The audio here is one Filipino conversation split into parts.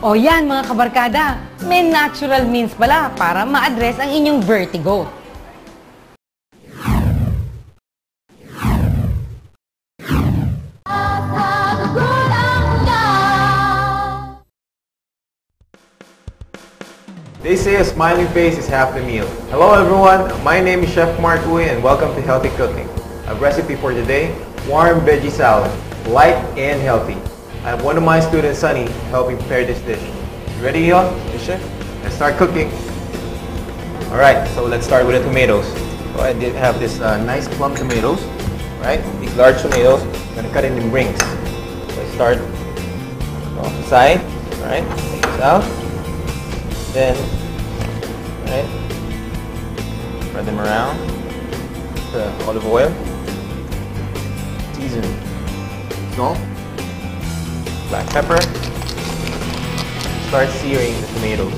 O yan mga kabarkada, may natural means pala para ma-address ang inyong vertigo. They say a smiling face is half the meal. Hello everyone, my name is Chef Mark Uy and welcome to Healthy Cooking. A recipe for today, warm veggie salad, light and healthy. I have one of my students, Sunny, help me prepare this dish. You ready, y'all? Yes, chef. Let's start cooking. Alright, so let's start with the tomatoes. So I did have this nice plum tomatoes, right? These large tomatoes, I'm gonna cut it in rings. So I start off the side, right? Take this out. Then, right? Spread them around. The olive oil. Season. Salt. Black pepper. Start searing the tomatoes.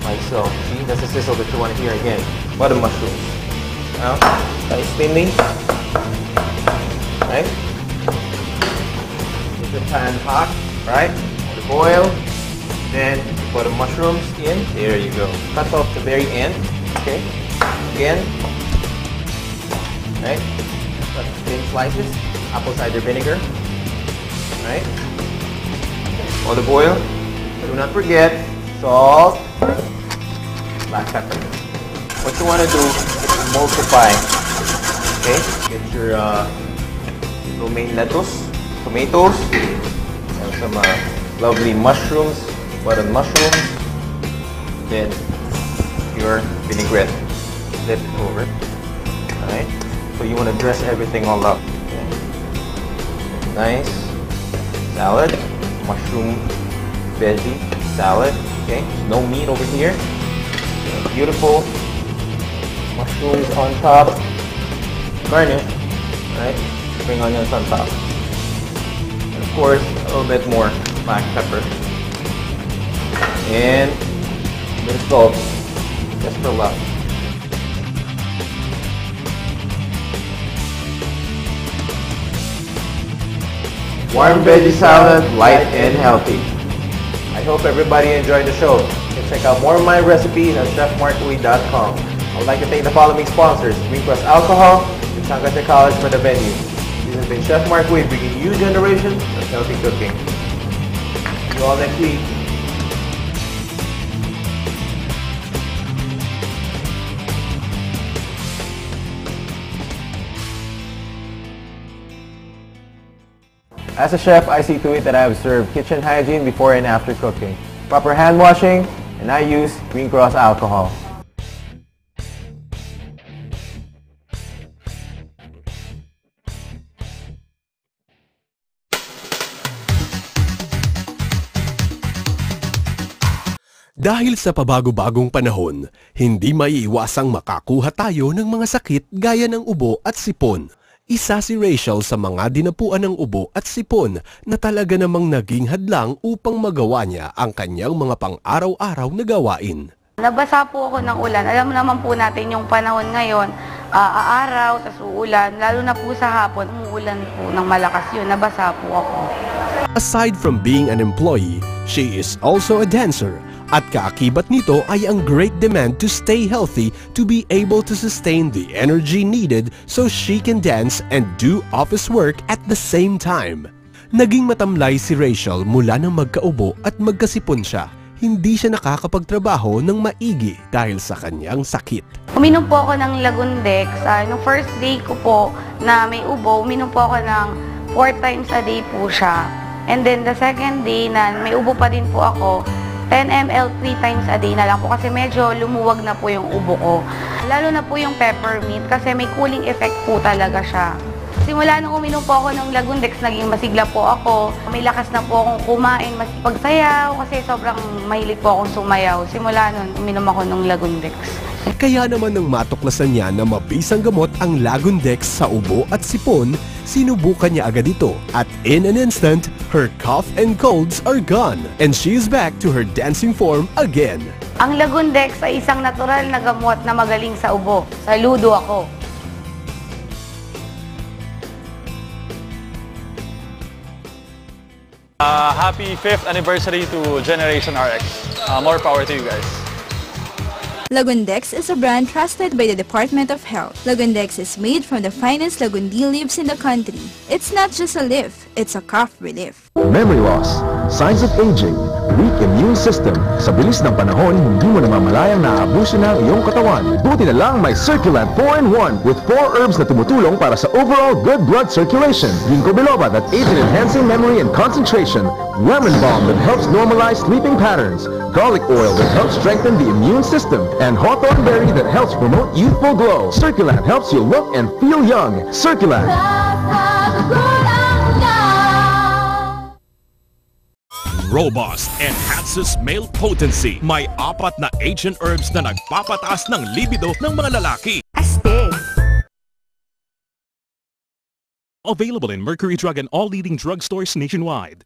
Like so. See, that's the sizzle that you want to hear again. Butter mushrooms. Now, slice thinly. Right? Get the pan hot. Right? Olive oil. Then put the mushrooms in. There you go. Cut off the very end. Okay. Again. Right? Cut thin slices. Apple cider vinegar. Right? Olive oil. Do not forget salt. Black pepper. What you want to do is emulsify. Okay? Get your romaine lettuce, tomatoes, and some lovely mushrooms, buttered mushrooms. Then your vinaigrette. Flip it over. Alright? So you want to dress everything all up. Okay. Nice salad. Mushroom veggie salad. Okay, no meat over here. Beautiful mushrooms on top. Garnish, right? Spring onions on top. And of course, a little bit more black pepper. And a bit of salt, just for love. Warm veggie salad, light and healthy. I hope everybody enjoyed the show. You can check out more of my recipes at chefmarkuy.com. I would like to thank the following sponsors: Green Cross Alcohol and Sangate College for the venue. This has been Chef Mark Uy bringing you generations of healthy cooking. See you all next week. As a chef, I see to it that I observe kitchen hygiene before and after cooking, proper hand washing, and I use Green Cross alcohol. Dahil sa pabago-bagong panahon, hindi maiiwasang makakuha tayo ng mga sakit gaya ng ubo at sipon. Isa si Rachel sa mga dinapuan ng ubo at sipon na talaga namang naging hadlang upang magawa niya ang kanyang mga pang-araw-araw na gawain. Nabasa po ako ng ulan. Alam naman po natin yung panahon ngayon, aaraw, tas uulan. Lalo na po sa hapon, umuulan po ng malakas yun. Nabasa po ako. Aside from being an employee, she is also a dancer. At kaakibat nito ay ang great demand to stay healthy to be able to sustain the energy needed so she can dance and do office work at the same time. Naging matamlay si Rachel mula nang magkaubo at magkasipon siya. Hindi siya nakakapagtrabaho ng maigi dahil sa kanyang sakit. Uminom po ako ng Lagundex. Nung first day ko po na may ubo, uminom po ako ng 4 times a day po siya. And then the second day na may ubo pa din po ako, 10 ml 3 times a day na lang po kasi medyo lumuwag na po yung ubo ko. Lalo na po yung peppermint kasi may cooling effect po talaga siya. Simula nung uminom po ako ng Lagundex, naging masigla po ako. May lakas na po akong kumain, pagsayaw kasi sobrang mahilig po akong sumayaw. Simula nun, uminom ako ng Lagundex. Kaya naman nang matuklasan niya na mabisang gamot ang Lagundex sa ubo at sipon, sinubukan niya agad ito at in an instant, her cough and colds are gone and she is back to her dancing form again. Ang Lagundex ay isang natural na gamot na magaling sa ubo. Saludo ako. Happy 5th anniversary to Generation RX. More power to you guys. Lagundex is a brand trusted by the Department of Health. Lagundex is made from the finest lagundi leaves in the country. It's not just a leaf, it's a cough relief. Memory loss, signs of aging, weak immune system. Sa bilis ng panahon, hindi mo namamalayang naaabuso ng iyong katawan. Buti na lang may Circulant 4-in-1 with 4 herbs na tumutulong para sa overall good blood circulation. Ginkgo biloba that aids in enhancing memory and concentration. Lemon balm that helps normalize sleeping patterns. Garlic oil that helps strengthen the immune system. And hawthorn berry that helps promote youthful glow. Circulant helps you look and feel young. Circulant. Robust enhances male potency. May 4 na ancient herbs na nagpapataas ng libido ng mga lalaki. Astig. Available in Mercury Drug and all leading drugstores nationwide.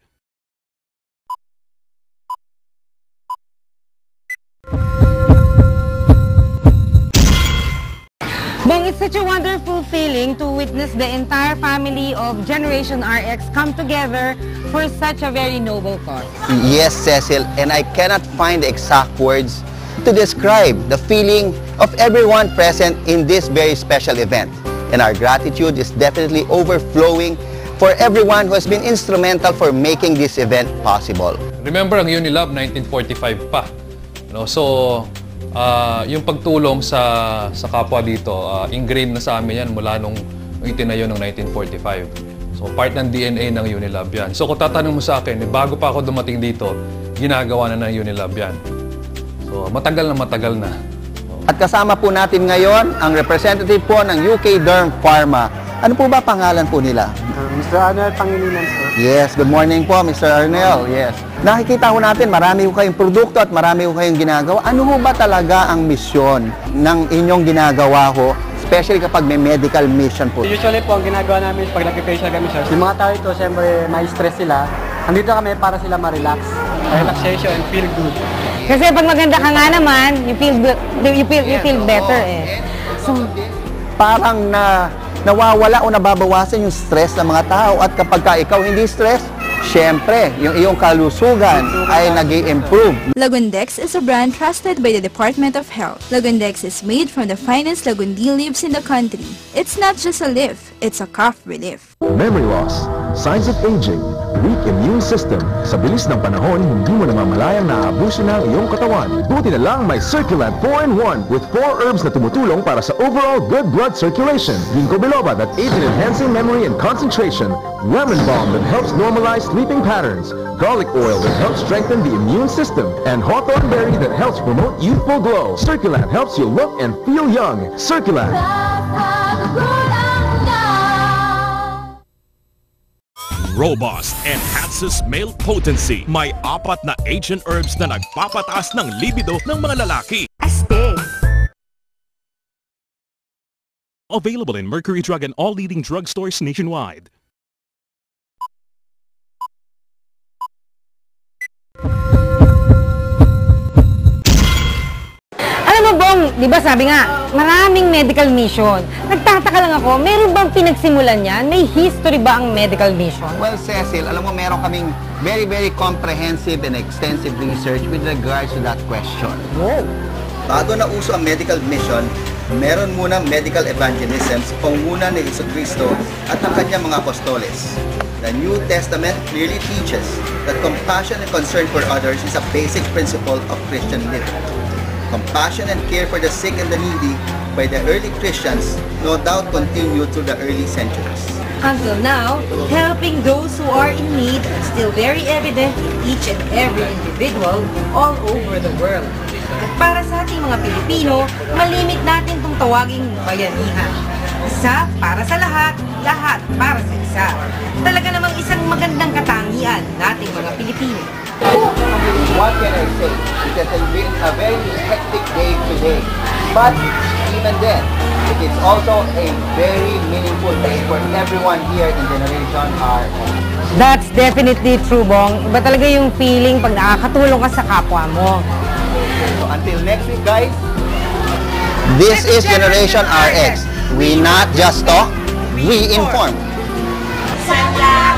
Bong, it's such a wonderful feeling to witness the entire family of Generation RX come together for such a very noble cause. Yes, Cecil, and I cannot find the exact words to describe the feeling of everyone present in this very special event. And our gratitude is definitely overflowing for everyone who has been instrumental for making this event possible. Remember, ang Unilab, 1945 pa. So, yung pagtulong sa kapwa dito, ingrained na sa amin yan mula nung itinayo ng 1945. So, part ng DNA ng Unilab yan. So, kung tatanong mo sa akin, bago pa ako dumating dito, ginagawa na ng Unilab yan. So, matagal na. At kasama po natin ngayon ang representative po ng UK Derm Pharma. Ano po ba pangalan po nila? Mr. Arnel Pangilinan, sir. Yes, good morning po, Mr. Arnel. Yes. Nakikita ko natin, marami ko kayong produkto at marami ko kayong ginagawa. Ano ho ba talaga ang misyon ng inyong ginagawa ho, especially kapag may medical mission po? Usually po, ang ginagawa namin pag nag-facial kami, sir, yung mga tao ito, siyempre, may stress sila. Andito kami para sila ma-relax. Relaxation and feel good. Kasi pag maganda ka nga naman, you feel better eh. So, parang nawawala o nababawasan yung stress ng mga tao at kapag ka ikaw hindi stress, syempre, yung iyong kalusugan ay nag-i-improve. Lagundex is a brand trusted by the Department of Health. Lagundex is made from the finest lagundi leaves in the country. It's not just a leaf, it's a cough relief. Memory loss, signs of aging, weak immune system. Sa bilis ng panahon, hindi mo namamalayang naaabuso ng iyong katawan. Buti na lang may Circulant 4-in-1 with 4 herbs na tumutulong para sa overall good blood circulation. Ginkgo biloba that aids in enhancing memory and concentration. Lemon balm that helps normalize sleeping patterns. Garlic oil that helps strengthen the immune system. And hawthorn berry that helps promote youthful glow. Circulant helps you look and feel young. Circulant. Robust enhances male potency. May 4 na ancient herbs na nagpapataas ng libido ng mga lalaki. Astig. Available in Mercury Drug and all leading drugstores nationwide. Alam mo Bong, di ba sabi nga, maraming medical mission. Nagtataka lang ako, meron bang pinagsimulan yan? May history ba ang medical mission? Well, Cecil, alam mo, meron kaming very, very comprehensive and extensive research with regards to that question. Wow. Bago na uso ang medical mission, meron muna medical evangelism sa pangunguna ni Jesucristo at ang kanyang mga apostoles. The New Testament clearly teaches that compassion and concern for others is a basic principle of Christian living. Compassion and care for the sick and the needy by the early Christians no doubt continued through the early centuries. Until now, helping those who are in need is still very evident in each and every individual all over the world. At para sa ating mga Pilipino, malimit natin itong tawaging bayanihan. Isa para sa lahat, lahat para sa isa. Talaga namang isang magandang katangian nating mga Pilipino. What can I say? It has been a very hectic day today. But even then, it is also a very meaningful day for everyone here in Generation RX. That's definitely true, Bong. Iba talaga yung feeling pag nakakatulong ka sa kapwa mo. So until next week, guys, this is Generation RX. We not just talk, we inform. Sangla!